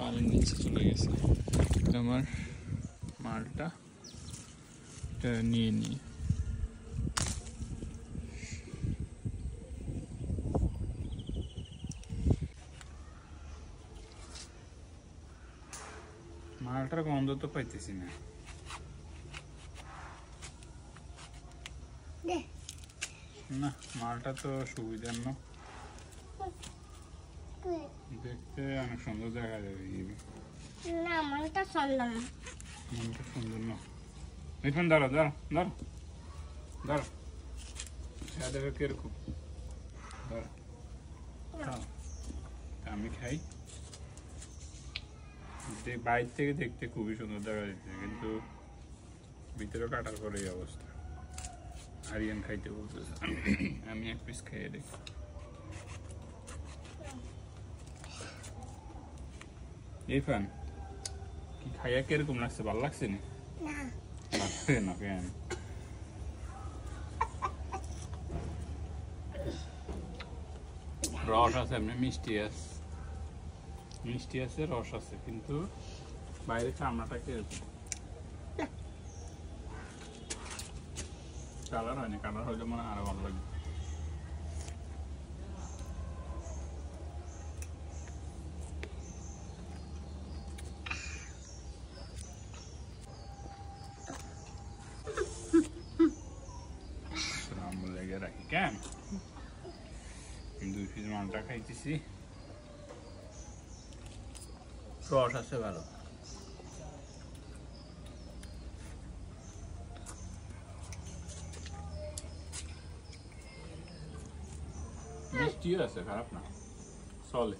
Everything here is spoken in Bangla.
পানির নিচে চলে গেছে। আমার মালটা নিয়ে নিই। মালটার গন্ধ তো পাইতেছি না। না, মালটা তো সুবিধার না, দেখতে অনেক সুন্দর দেখা যাবে। না, মালটা সুন্দর না, মালটা সুন্দর না। মিঠুন দাঁড়া দাঁড়া দাঁড়া দাঁড়া, দেখো কিরকম দাঁড়া। আমি খাই, বাইরে থেকে দেখতে খুবই সুন্দর দেখা যাচ্ছে, কিন্তু ভিতরে কাটার পরে এই অবস্থা। আরিয়ান খাইতে বলতেছে, আমি এক পিস খেয়ে দেখি। ইরফান, কি খাইয়া কিরকম লাগছে? ভালো লাগছে না? লাগছে না কেন? রস আছে, এমনি মিষ্টি আছে, মিষ্টি আছে, রস আছে, কিন্তু বাইরে চামড়াটা কিরকম কালার হয়নি। কালার হলে মনে হয় আরো ভালো লাগবে। লেগে রাখি কেন? 2 পিস মালটা খাইতেছি, রস আছে ভালো। মিষ্টিও আছে, খারাপ না, চলে।